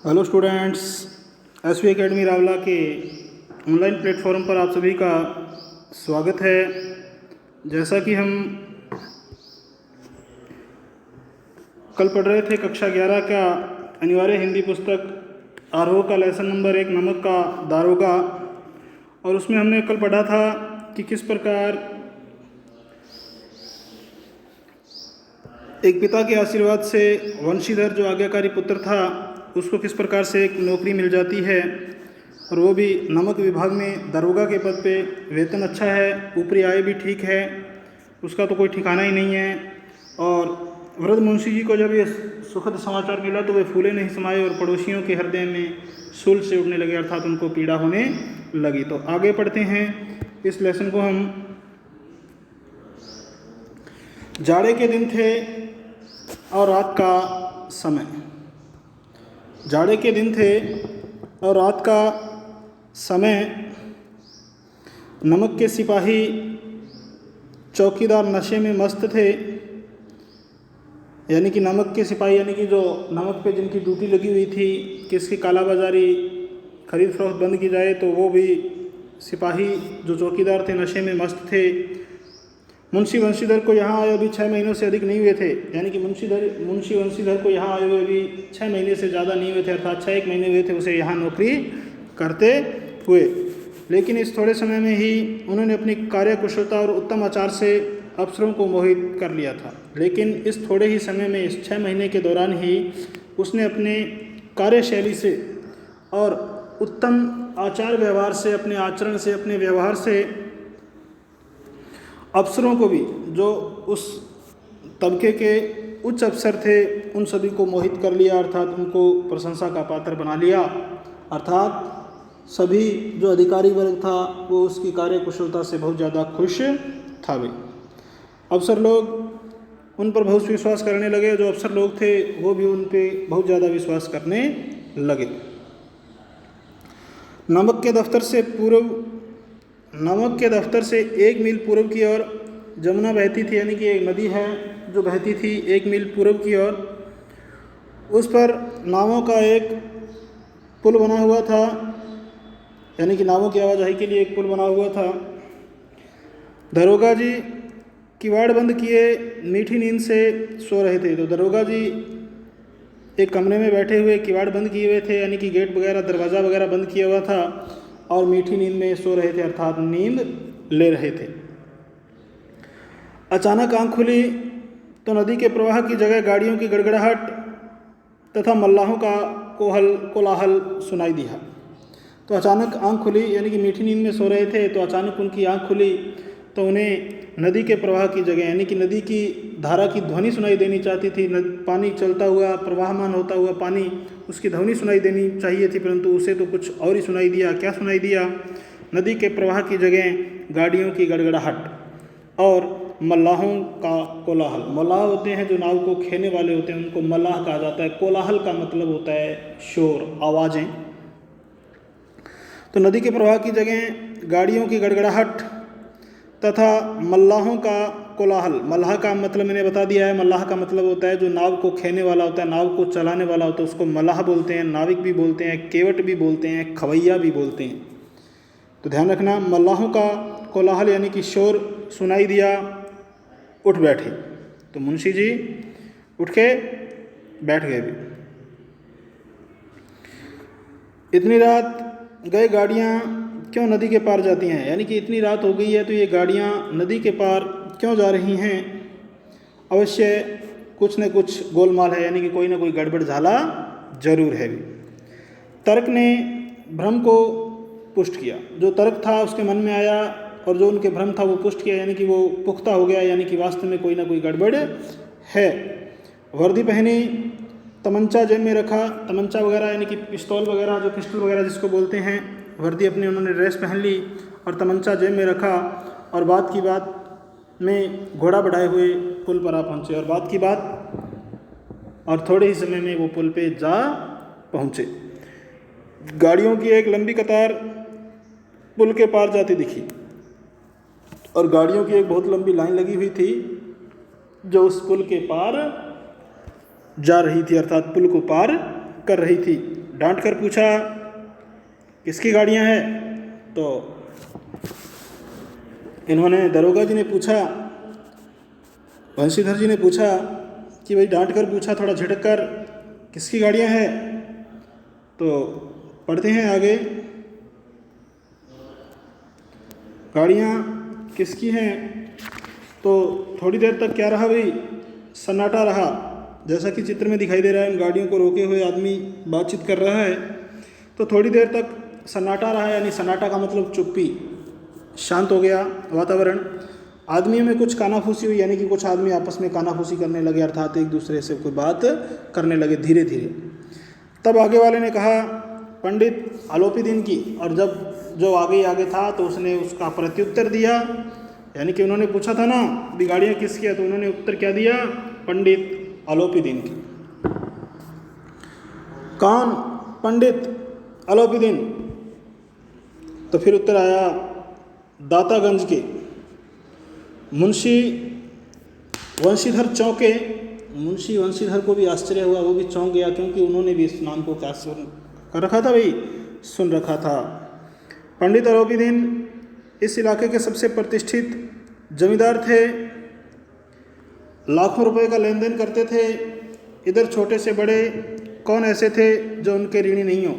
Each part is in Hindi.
Hello students, S V academy Rawla के ऑनलाइन प्लेटफॉर्म पर आप सभी का स्वागत है। जैसा कि हम कल पढ़ रहे थे कक्षा 11 का अनिवार्य हिंदी पुस्तक आरोह का लेसन नंबर 1 नमक का दारोगा, और उसमें हमने कल पढ़ा था कि किस प्रकार एक पिता के आशीर्वाद से वंशीधर जो आज्ञाकारी पुत्र था उसको किस प्रकार से एक नौकरी मिल जाती है, और वो भी नमक विभाग में दरोगा के पद पे। वेतन अच्छा है, ऊपरी आय भी ठीक है, उसका तो कोई ठिकाना ही नहीं है। और वृद्ध मुंशी जी को जब ये सुखद समाचार मिला तो वे फूले नहीं समाये और पड़ोसियों के हृदय में शूल से उठने लगे, अर्थात उनको पीड़ा होने लगी। तो आगे पढ़ते हैं इस लेसन को हम। जाड़े के दिन थे और रात का समय। जाड़े के दिन थे और रात का समय। नमक के सिपाही चौकीदार नशे में मस्त थे, यानी कि नमक के सिपाही यानी कि जो नमक पे जिनकी ड्यूटी लगी हुई थी कि इसकी कालाबाजारी खरीद फरोख्त बंद की जाए, तो वो भी सिपाही जो चौकीदार थे नशे में मस्त थे। मुंशी वंशीधर को यहाँ आए अभी 6 महीनों से अधिक नहीं हुए थे, यानी कि मुंशी वंशीधर को यहाँ आए हुए अभी 6 महीने से ज़्यादा नहीं हुए थे, अर्थात 6 महीने हुए थे उसे यहाँ नौकरी करते हुए। लेकिन इस थोड़े समय में ही उन्होंने अपनी कार्यकुशलता और उत्तम आचार से अफसरों को मोहित कर लिया था। लेकिन इस थोड़े ही समय में, इस 6 महीने के दौरान ही उसने अपने कार्यशैली से और उत्तम आचार व्यवहार से, अपने आचरण से, अपने व्यवहार से अफसरों को भी, जो उस तबके के उच्च अफसर थे, उन सभी को मोहित कर लिया, अर्थात उनको प्रशंसा का पात्र बना लिया। अर्थात सभी जो अधिकारी वर्ग था वो उसकी कार्यकुशलता से बहुत ज़्यादा खुश था। भाई अफसर लोग उन पर बहुत विश्वास करने लगे, जो अफसर लोग थे वो भी उन पे बहुत ज़्यादा विश्वास करने लगे। नमक के दफ्तर से 1 मील पूर्व की ओर जमुना बहती थी, यानी कि एक नदी है जो बहती थी 1 मील पूर्व की ओर। उस पर नावों का एक पुल बना हुआ था, यानी कि नावों की आवाजाही के लिए एक पुल बना हुआ था। दरोगा जी किवाड़ बंद किए मीठी नींद से सो रहे थे। तो दरोगा जी एक कमरे में बैठे हुए किवाड़ बंद किए हुए थे, यानी कि गेट वगैरह दरवाज़ा वगैरह बंद किया हुआ था, और मीठी नींद में सो रहे थे, अर्थात नींद ले रहे थे। अचानक आंख खुली तो नदी के प्रवाह की जगह गाड़ियों की गड़गड़ाहट तथा मल्लाहों का कोलाहल सुनाई दिया। तो अचानक आंख खुली, यानी कि मीठी नींद में सो रहे थे, तो अचानक उनकी आंख खुली तो उन्हें नदी के प्रवाह की जगह, यानी कि नदी की धारा की ध्वनि सुनाई देनी चाहती थी। पानी चलता हुआ, प्रवाहमान होता हुआ पानी, उसकी ध्वनि सुनाई देनी चाहिए थी, परंतु उसे तो कुछ और ही सुनाई दिया। क्या सुनाई दिया? नदी के प्रवाह की जगह गाड़ियों की गड़गड़ाहट और मल्लाहों का कोलाहल। मल्लाह होते हैं जो नाव को खेने वाले होते हैं, उनको मल्लाह कहा जाता है। कोलाहल का मतलब होता है शोर, आवाज़ें। तो नदी के प्रवाह की जगह गाड़ियों की गड़गड़ाहट तथा मल्लाहों का कोलाहल। मल्लाह का मतलब मैंने बता दिया है, मल्लाह का मतलब होता है जो नाव को खेने वाला होता है, नाव को चलाने वाला होता है, उसको मल्लाह बोलते हैं। नाविक भी बोलते हैं, केवट भी बोलते हैं, खवैया भी बोलते हैं। तो ध्यान रखना, मल्लाहों का कोलाहल यानी कि शोर सुनाई दिया, उठ बैठे। तो मुंशी जी उठ के बैठ गए भी। इतनी रात गए गाड़ियाँ क्यों नदी के पार जाती हैं, यानी कि इतनी रात हो गई है तो ये गाड़ियाँ नदी के पार क्यों जा रही हैं? अवश्य कुछ न कुछ गोलमाल है, यानी कि कोई ना कोई गड़बड़ झाला जरूर है भी। तर्क ने भ्रम को पुष्ट किया। जो तर्क था उसके मन में आया और जो उनके भ्रम था वो पुष्ट किया, यानी कि वो पुख्ता हो गया, यानी कि वास्तव में कोई ना कोई गड़बड़ है। वर्दी पहनी, तमंचा जेब में रखा। तमंचा वगैरह यानी कि पिस्तौल वगैरह, जो पिस्टल वगैरह जिसको बोलते हैं, वर्दी अपनी उन्होंने ड्रेस पहन ली और तमंचा जेब में रखा, और बात की बात में घोड़ा बढ़ाए हुए पुल पर आ पहुँचे। और बात की बात और थोड़े ही समय में वो पुल पे जा पहुँचे। गाड़ियों की एक लंबी कतार पुल के पार जाती दिखी, और गाड़ियों की एक बहुत लंबी लाइन लगी हुई थी जो उस पुल के पार जा रही थी, अर्थात पुल को पार कर रही थी। डांट कर पूछा किसकी गाड़ियाँ हैं, तो इन्होंने दरोगा जी ने पूछा, बंशीधर जी ने पूछा कि भाई डांट कर पूछा थोड़ा झिड़क कर किसकी गाड़ियाँ हैं। तो पढ़ते हैं आगे, गाड़ियाँ किसकी हैं। तो थोड़ी देर तक क्या रहा भाई, सन्नाटा रहा। जैसा कि चित्र में दिखाई दे रहा है, इन गाड़ियों को रोके हुए आदमी बातचीत कर रहा है। तो थोड़ी देर तक सन्नाटा रहा, यानी सन्नाटा का मतलब चुप्पी, शांत हो गया वातावरण। आदमियों में कुछ कानाफूसी हुई, यानी कि कुछ आदमी आपस में कानाफूसी करने लगे, अर्थात एक दूसरे से कोई बात करने लगे धीरे धीरे। तब आगे वाले ने कहा पंडित अलोपीदीन की, और जब जो आगे था तो उसने उसका प्रत्युत्तर दिया, यानी कि उन्होंने पूछा था ना भी गाड़ियाँ किसकी है, तो उन्होंने उत्तर क्या दिया, पंडित अलोपीदीन की। कौन, पंडित अलोपीदीन। तो फिर उत्तर आया दातागंज के मुंशी वंशीधर चौंके। मुंशी वंशीधर को भी आश्चर्य हुआ, वो भी चौंक गया, क्योंकि उन्होंने भी इस नाम को क्या सुन कर रखा था भाई, सुन रखा था। पंडित अलोपीदीन इस इलाके के सबसे प्रतिष्ठित जमींदार थे, लाखों रुपए का लेन देन करते थे। इधर छोटे से बड़े कौन ऐसे थे जो उनके ऋणी नहीं हो,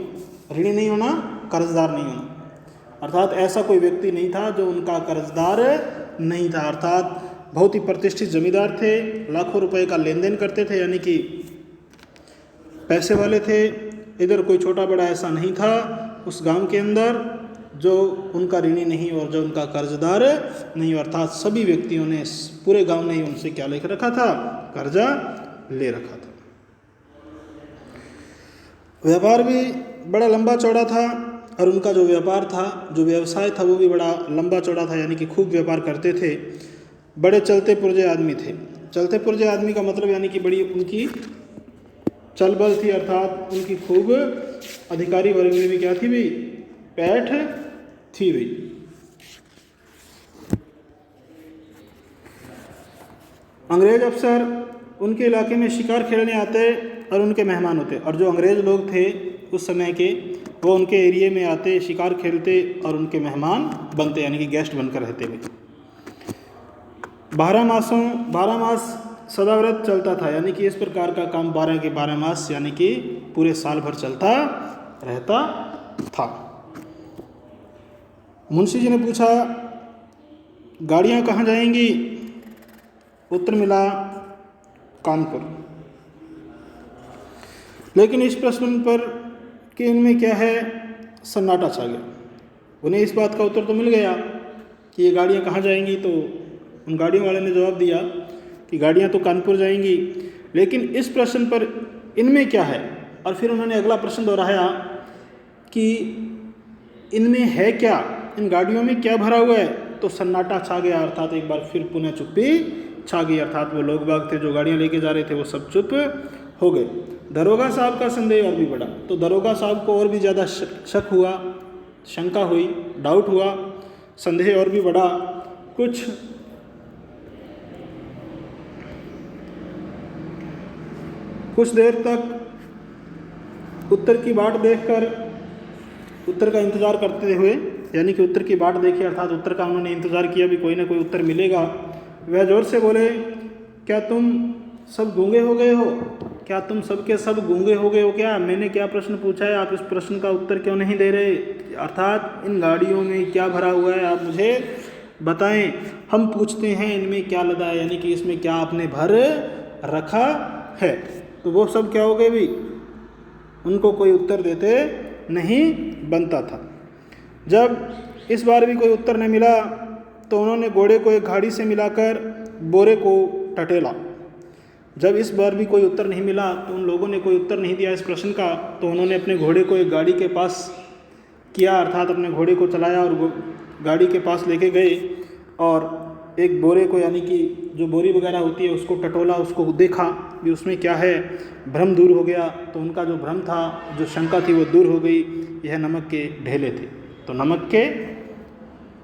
ऋणी नहीं होना कर्जदार नहीं होना, अर्थात ऐसा कोई व्यक्ति नहीं था जो उनका कर्जदार नहीं था। अर्थात बहुत ही प्रतिष्ठित जमींदार थे, लाखों रुपए का लेन देन करते थे, यानी कि पैसे वाले थे। इधर कोई छोटा बड़ा ऐसा नहीं था उस गांव के अंदर जो उनका ऋणी नहीं और जो उनका कर्जदार नहीं, अर्थात सभी व्यक्तियों ने, पूरे गांव ने ही उनसे क्या लेकर रखा था, कर्जा ले रखा था। व्यापार भी बड़ा लंबा चौड़ा था, और उनका जो व्यापार था, जो व्यवसाय था, वो भी बड़ा लंबा चौड़ा था, यानी कि खूब व्यापार करते थे। बड़े चलते पुर्जे आदमी थे। चलते पुर्जे आदमी का मतलब यानी कि बड़ी उनकी चल बल थी, अर्थात उनकी खूब अधिकारी वर्ग में भी क्या थी भाई, पैठ थी भाई। अंग्रेज अफसर उनके इलाके में शिकार खेलने आते और उनके मेहमान होते, और जो अंग्रेज लोग थे उस समय के, वो उनके एरिए में आते, शिकार खेलते और उनके मेहमान बनते, यानी कि गेस्ट बनकर रहते हुए। 12 मास सदाव्रत चलता था, यानी कि इस प्रकार का काम 12 के 12 मास, यानी कि पूरे साल भर चलता रहता था। मुंशी जी ने पूछा गाड़ियाँ कहाँ जाएंगी, उत्तर मिला कानपुर। लेकिन इस प्रश्न पर कि इनमें क्या है, सन्नाटा छा गया। उन्हें इस बात का उत्तर तो मिल गया कि ये गाड़ियाँ कहाँ जाएंगी, तो उन गाड़ियों वाले ने जवाब दिया कि गाड़ियाँ तो कानपुर जाएंगी, लेकिन इस प्रश्न पर इनमें क्या है। और फिर उन्होंने अगला प्रश्न दोहराया कि इनमें है क्या, इन गाड़ियों में क्या भरा हुआ है। तो सन्नाटा छा गया, अर्थात एक बार फिर पुनः चुप्पी छा गई, अर्थात वो लोग बाग थे जो गाड़ियाँ लेके जा रहे थे वो सब चुप हो गए। दरोगा साहब का संदेह और भी बढ़ा, तो दरोगा साहब को और भी ज़्यादा शक हुआ, शंका हुई, डाउट हुआ, संदेह और भी बढ़ा। कुछ देर तक उत्तर की बाट देखकर, उत्तर का इंतज़ार करते हुए, यानी कि उत्तर की बाट देखी, अर्थात उत्तर का उन्होंने इंतज़ार किया भी कोई ना कोई उत्तर मिलेगा। वह जोर से बोले क्या तुम सब गूंगे हो गए हो, क्या तुम सब के सब गूंगे हो गए हो क्या, मैंने क्या प्रश्न पूछा है, आप इस प्रश्न का उत्तर क्यों नहीं दे रहे, अर्थात इन गाड़ियों में क्या भरा हुआ है आप मुझे बताएं, हम पूछते हैं इनमें क्या लदा है, यानी कि इसमें क्या आपने भर रखा है। तो वो सब क्या हो गए भी, उनको कोई उत्तर देते नहीं बनता था। जब इस बार भी कोई उत्तर नहीं मिला तो उन्होंने घोड़े को एक घाड़ी से मिलाकर बोरे को टटेला। जब इस बार भी कोई उत्तर नहीं मिला तो उन लोगों ने कोई उत्तर नहीं दिया इस प्रश्न का, तो उन्होंने अपने घोड़े को एक गाड़ी के पास किया, अर्थात अपने घोड़े को चलाया और गाड़ी के पास लेके गए और एक बोरे को, यानी कि जो बोरी वगैरह होती है उसको टटोला, उसको देखा कि उसमें क्या है, भ्रम दूर हो गया। तो उनका जो भ्रम था, जो शंका थी वो दूर हो गई। यह नमक के ढेले थे। तो नमक के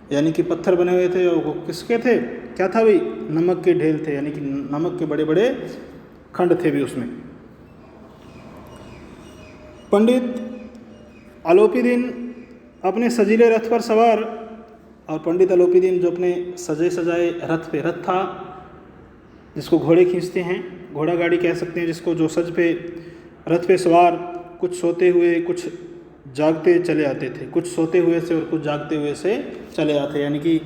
यानी कि पत्थर बने हुए थे, और वो किसके थे, क्या था भाई, नमक के ढेल थे, यानी कि नमक के बड़े बड़े खंड थे भी उसमें। पंडित अलोपीदीन अपने सजीले रथ पर सवार, और पंडित अलोपीदीन जो अपने सजे सजाए रथ पे, रथ था जिसको घोड़े खींचते हैं, घोड़ा गाड़ी कह सकते हैं जिसको, जो सज पे रथ पे सवार, कुछ सोते हुए कुछ जागते चले आते थे, कुछ सोते हुए से और कुछ जागते हुए से चले आते, यानी कि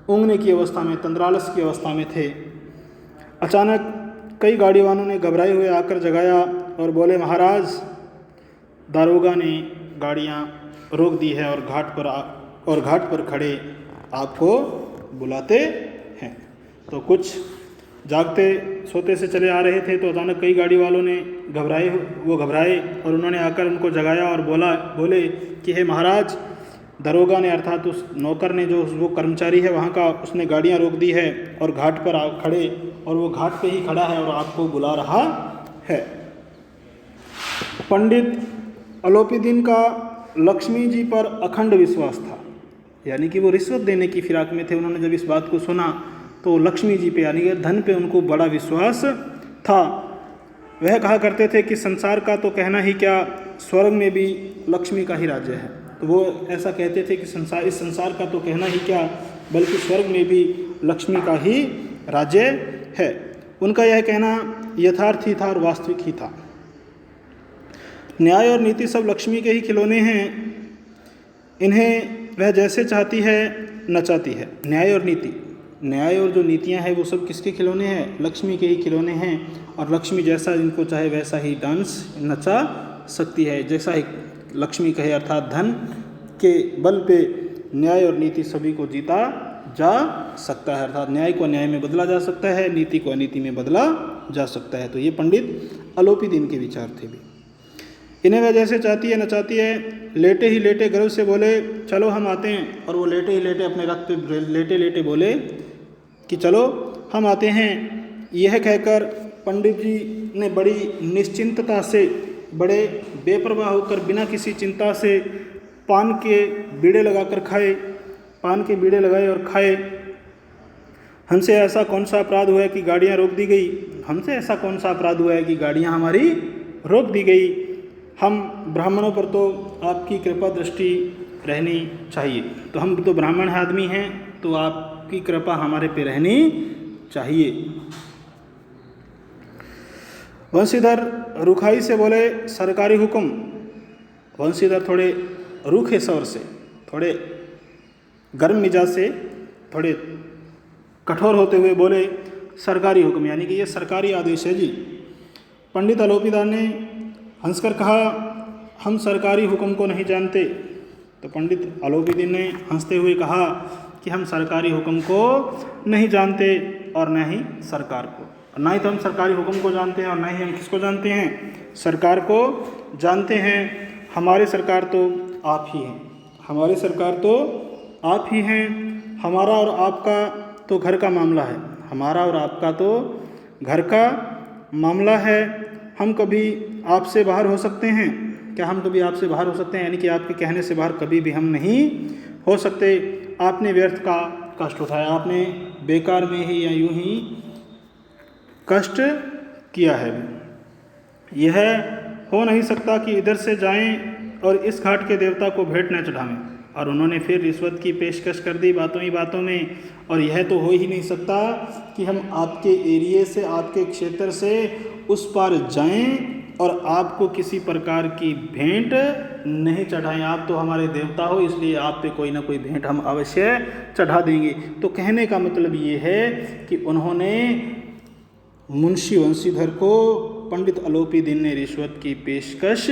ऊँघने की अवस्था में, तंद्रालस की अवस्था में थे। अचानक कई गाड़ी वालों ने घबराए हुए आकर जगाया और बोले, महाराज दारोगा ने गाड़ियाँ रोक दी है और घाट पर खड़े आपको बुलाते हैं। तो कुछ जागते सोते से चले आ रहे थे, तो अचानक कई गाड़ी वालों ने घबराए और उन्होंने आकर उनको जगाया और बोले कि हे महाराज, दरोगा ने अर्थात उस नौकर ने, जो वो कर्मचारी है वहाँ का, उसने गाड़ियाँ रोक दी है और घाट पर खड़े, और वो घाट पे ही खड़ा है और आपको बुला रहा है। पंडित अलोपीदीन का लक्ष्मी जी पर अखंड विश्वास था, यानी कि वो रिश्वत देने की फिराक में थे। उन्होंने जब इस बात को सुना तो लक्ष्मी जी पे, यानी कि धन पे उनको बड़ा विश्वास था। वह कहा करते थे कि संसार का तो कहना ही क्या, स्वर्ग में भी लक्ष्मी का ही राज्य है। तो वो ऐसा कहते थे कि इस संसार का तो कहना ही क्या, बल्कि स्वर्ग में भी लक्ष्मी का ही राज्य है। उनका यह कहना यथार्थ ही था और वास्तविक ही था। न्याय और नीति सब लक्ष्मी के ही खिलौने हैं, इन्हें वह जैसे चाहती है नचाती है। न्याय और जो नीतियां हैं वो सब किसके खिलौने हैं? लक्ष्मी के ही खिलौने हैं, और लक्ष्मी जैसा इनको चाहे वैसा ही डांस नचा सकती है। जैसा ही लक्ष्मी कहे, अर्थात धन के बल पे न्याय और नीति सभी को जीता जा सकता है, अर्थात न्याय को न्याय में बदला जा सकता है, नीति को अनीति में बदला जा सकता है। तो ये पंडित अलोपीदीन के विचार थे भी। इन्हें वह जैसे चाहती है नचाती है। लेटे ही लेटे गर्व से बोले, चलो हम आते हैं। और वो लेटे ही लेटे अपने रथ पे लेटे लेटे बोले कि चलो हम आते हैं। यह कहकर पंडित जी ने बड़ी निश्चिंतता से, बड़े बेपरवाह होकर, बिना किसी चिंता से पान के बीड़े लगाकर खाए, पान के बीड़े लगाए और खाए। हमसे ऐसा कौन सा अपराध हुआ है कि गाड़ियाँ रोक दी गई? हमसे ऐसा कौन सा अपराध हुआ है कि गाड़ियाँ हमारी रोक दी गई? हम ब्राह्मणों पर तो आपकी कृपा दृष्टि रहनी चाहिए। तो हम तो ब्राह्मण आदमी हैं, तो आपकी कृपा हमारे पे रहनी चाहिए। वंशीधर रुखाई से बोले, सरकारी हुक्म। वंशीधर थोड़े रूखे स्वर से, थोड़े गर्म मिजाज से, थोड़े कठोर होते हुए बोले, सरकारी हुक्म, यानी कि ये सरकारी आदेश है जी। पंडित अलोपीदीन ने हंसकर कहा, हम सरकारी हुक्म को नहीं जानते। तो पंडित अलोपीदीन ने हंसते हुए कहा कि हम सरकारी हुक्म को नहीं जानते, और न ही सरकार को। ना ही तो हम सरकारी हुक्म को जानते हैं और ना ही हम किसको जानते हैं? सरकार को जानते हैं। हमारी सरकार तो आप ही हैं, हमारी सरकार तो आप ही हैं। हमारा और आपका तो घर का मामला है, हमारा और आपका तो घर का मामला है। हम कभी आपसे बाहर हो सकते हैं क्या? हम कभी आपसे बाहर हो सकते हैं, यानी कि आपके कहने से बाहर कभी भी हम नहीं हो सकते। आपने व्यर्थ का कष्ट उठाया, आपने बेकार में ही या यूं ही कष्ट किया है। यह हो नहीं सकता कि इधर से जाएं और इस घाट के देवता को भेंट न चढ़ावें। और उन्होंने फिर रिश्वत की पेशकश कर दी बातों ही बातों में। और यह तो हो ही नहीं सकता कि हम आपके एरिए से, आपके क्षेत्र से उस पार जाएं और आपको किसी प्रकार की भेंट नहीं चढ़ाएं। आप तो हमारे देवता हो, इसलिए आप पे कोई ना कोई भेंट हम अवश्य चढ़ा देंगे। तो कहने का मतलब ये है कि उन्होंने मुंशी वंशीधर को पंडित अलोपीदीन ने रिश्वत की पेशकश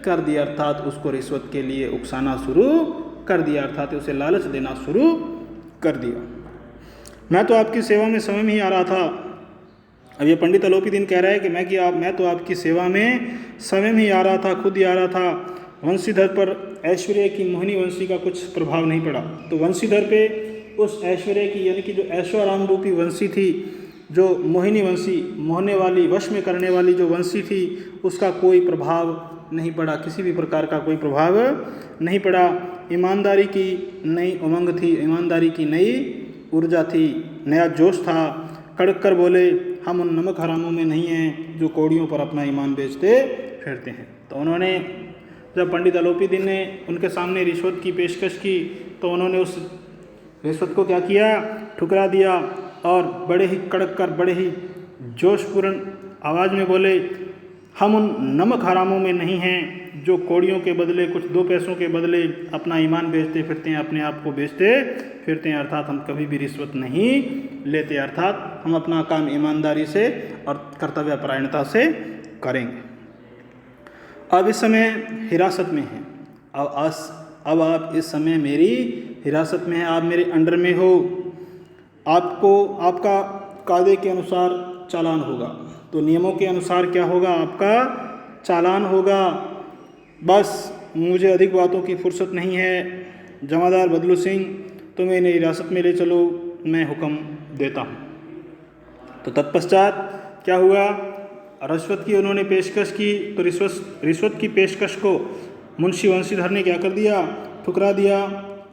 कर दी, अर्थात उसको रिश्वत के लिए उकसाना शुरू कर दिया, अर्थात उसे लालच देना शुरू कर दिया। मैं तो आपकी सेवा में स्वयं ही आ रहा था। अब ये पंडित अलोपीदीन कह रहा है कि मैं तो आपकी सेवा में स्वयं ही आ रहा था, खुद ही आ रहा था। वंशीधर पर ऐश्वर्य की, मोहिनी वंशी का कुछ प्रभाव नहीं पड़ा। तो वंशीधर पे उस ऐश्वर्य की, यानी कि जो ऐश्वर्याम रूपी वंशी थी, जो मोहिनी वंशी, मोहने वाली, वश में करने वाली जो वंशी थी, उसका कोई प्रभाव नहीं पड़ा, किसी भी प्रकार का कोई प्रभाव नहीं पड़ा। ईमानदारी की नई उमंग थी, ईमानदारी की नई ऊर्जा थी, नया जोश था। कड़क कर बोले, हम उन नमक हरामों में नहीं हैं जो कौड़ियों पर अपना ईमान बेचते फिरते हैं। तो उन्होंने जब पंडित अलोपीदीन ने उनके सामने रिश्वत की पेशकश की तो उन्होंने उस रिश्वत को क्या किया, ठुकरा दिया और बड़े ही कड़क कर बड़े ही जोशपूर्ण आवाज़ में बोले, हम उन नमक हरामों में नहीं हैं जो कौड़ियों के बदले, कुछ 2 पैसों के बदले अपना ईमान बेचते फिरते हैं, अपने आप को बेचते फिरते हैं। अर्थात हम कभी भी रिश्वत नहीं लेते, अर्थात हम अपना काम ईमानदारी से और कर्तव्यपरायणता से करेंगे। अब इस समय हिरासत में हैं, अब आप इस समय मेरी हिरासत में हैं, आप मेरे अंडर में हो, आपको आपका कायदे के अनुसार चालान होगा। तो नियमों के अनुसार क्या होगा, आपका चालान होगा। बस मुझे अधिक बातों की फुर्सत नहीं है। जमादार बदलू सिंह, तुम्हें इन्हें हिरासत में ले चलो, मैं हुक्म देता हूँ। तो तत्पश्चात क्या हुआ, रिश्वत की उन्होंने पेशकश की तो रिश्वत की पेशकश को मुंशी वंशीधर ने क्या कर दिया, ठुकरा दिया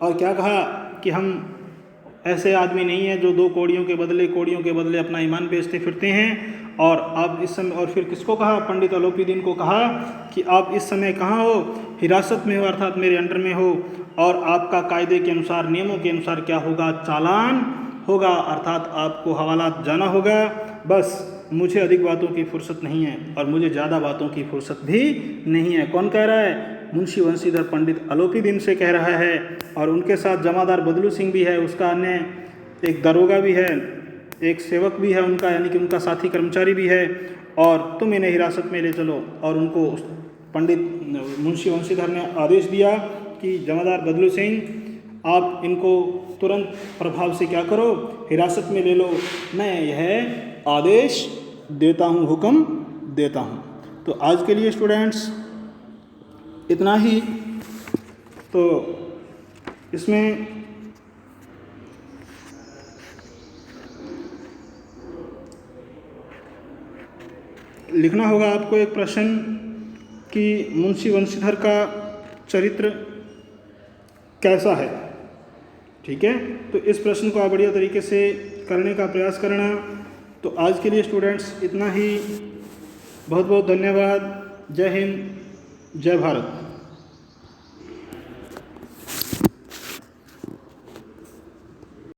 और क्या कहा कि हम ऐसे आदमी नहीं हैं जो 2 कौड़ियों के बदले अपना ईमान बेचते फिरते हैं। और आप इस समय, और फिर किसको कहा, पंडित अलोपीदीन को कहा कि आप इस समय कहाँ हो, हिरासत में हो, अर्थात मेरे अंडर में हो, और आपका कायदे के अनुसार, नियमों के अनुसार क्या होगा, चालान होगा, अर्थात आपको हवालात जाना होगा। बस मुझे अधिक बातों की फुर्सत नहीं है और मुझे ज़्यादा बातों की फुर्सत भी नहीं है। कौन कह रहा है, मुंशी वंशीधर पंडित अलोपीदीन से कह रहा है। और उनके साथ जमादार बदलू सिंह भी है, उसका अन्य एक दरोगा भी है, एक सेवक भी है उनका, यानी कि उनका साथी कर्मचारी भी है। और तुम इन्हें हिरासत में ले चलो। और उनको पंडित मुंशी वंशीधर ने आदेश दिया कि जमादार बदलू सिंह, आप इनको तुरंत प्रभाव से क्या करो, हिरासत में ले लो, मैं यह आदेश देता हूँ, हुक्म देता हूँ। तो आज के लिए स्टूडेंट्स इतना ही। तो इसमें लिखना होगा आपको एक प्रश्न कि मुंशी वंशीधर का चरित्र कैसा है। ठीक है, तो इस प्रश्न को आप बढ़िया तरीके से करने का प्रयास करना। तो आज के लिए स्टूडेंट्स इतना ही। बहुत बहुत धन्यवाद। जय हिंद, जय भारत।